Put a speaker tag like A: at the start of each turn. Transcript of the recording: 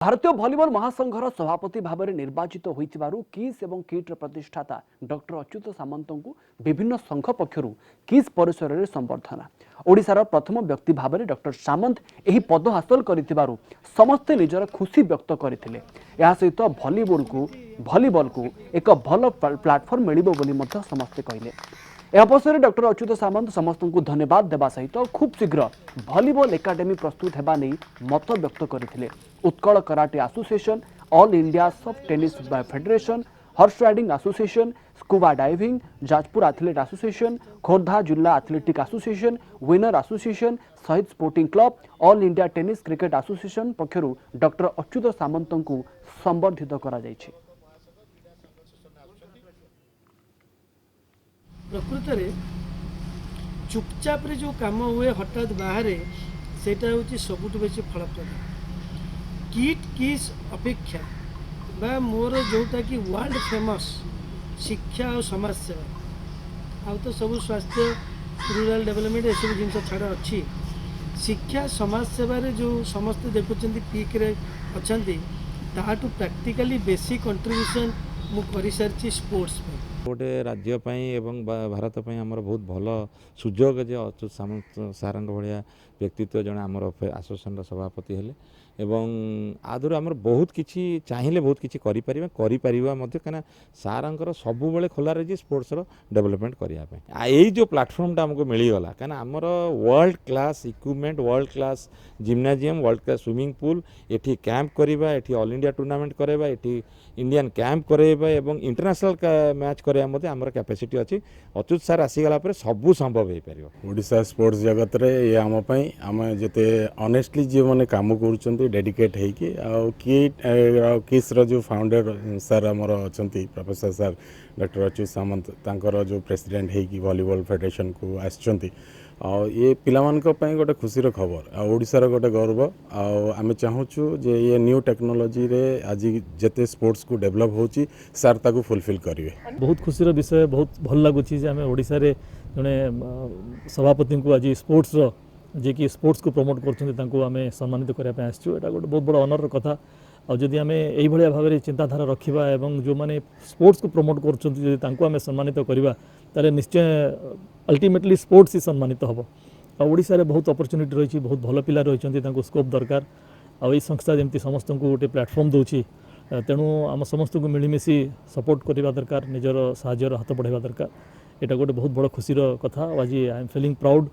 A: भारतीय भलिबल महासंघर सभापति भाव में निर्वाचित होइतिबारु किस एवं किट्र प्रतिष्ठाता डॉक्टर अच्युत सामंत को विभिन्न संघ पक्षर किस परिसर में संबर्धना। ओडिशार प्रथम व्यक्ति भाव में डॉक्टर सामंत यह पद हासिल करितिबारु समस्ते निजर खुशी व्यक्त करथिले। या सहित भलिबल को एक भल प्लाटफॉर्म मिलिबो बोली मध्य समस्ते कहले। यह अवसर में डॉक्टर अच्युत सामंत समस्त को धन्यवाद देवा सहित खूब शीघ्र भलिबल एकाडेमी प्रस्तुत होगा नहीं मत व्यक्त करथिले। Utkal karate association, all India soft tennis federation, horse riding association, scuba diving, Jajpur athlete association, Khordha जिला athletic association, winner association, Shaheed sporting club, all India tennis cricket association पक्षर डॉक्टर अच्युत सामंत को संबर्धित करा जायछि।
B: प्रकृत में चुपचाप जो काम हुए हठात बाहर से सबुठ बेसी फलप्रद। किट किस अपेक्षा बा मोर जोटा कि वर्ल्ड फेमस शिक्षा और समाज सेवा तो सब स्वास्थ्य रूरल डेवलपमेंट ये सब जिन छाड़ अच्छी शिक्षा समाज सेवार जो समस्ते देखुं पीक रे अच्छा ताठू प्रैक्टिकली बेसी कंट्रीब्यूशन मु कर सारी स्पोर्ट्स पे
C: गोटे राज्यपाई एवं भारत पर आमर बहुत भल सुजोग जे अच्युत सामंत सार भाया व्यक्तित्व जड़े आमर एसोसिएशन सभापति हेले एवं आदर आमर बहुत किसी चाहिए बहुत किसी कहीं सार सब बेले खोला रही स्पोर्ट्स डेवलपमेंट करने यही जो प्लाटफर्मटा आमको मिलगला कहीं आमर world class equipment world class gymnasium world class swimming pool eighty camp करवा एटी ऑल इंडिया टूर्नामेंट करवा एटी इंडियन कैंप करवा एवं इंटरनेशनल मैच करवा आमर कैपेसिटी अच्छी अच्युत सार आसीगला सबू संभव हो पार।
D: ओडिशा स्पोर्ट्स जगत रे ये आम आम जिते ऑनेस्टली जो मैंने काम कर डेडिकेट होगी किस जो फाउंडर सर आमर अच्छा प्रोफेसर सर डॉक्टर अच्युत सामंत तांकर जो प्रेसिडेंट होगी वॉलीबॉल फेडरेशन को आसचंती ये पिलामानक पई गोटे खुशीर खबर ओडिशार गोटे गौरव आम चाहूँ जे ये न्यू टेक्नोलॉजी रे आज जिते स्पोर्ट्स को डेवलप होची सार ताकू फुलफिल करेंगे।
E: बहुत खुशीर विषय बहुत भल लगुच आम ओडिशा रे जड़े सभापति को आज स्पोर्ट्स जे कि स्पोर्ट्स को प्रमोट करें सम्मानित करने आसचु एटा गोटे बहुत बड़ा ऑनर कथा। आदि आम यही भाव में चिंताधारा रखा एवं जो मैंने स्पोर्ट्स को प्रमोट कर सम्मानित करवा ताले निश्चय अल्टीमेटली स्पोर्ट्स ही सम्मानित हम। ओडिशा रे बहुत अपॉर्चुनिटी रही बहुत भल पिला रही स्कोप दरकार आई संस्था जमी समस्त को गोटे प्लेटफॉर्म दूसरी तेणु आम समस्त को मिलमिशि सपोर्ट करवा दरकार निजर साहाय्यर हाथ बढ़ावा दरकार। यहाँ गोटे बहुत बड़ खुशीर कथा। आज आई एम फीलिंग प्राउड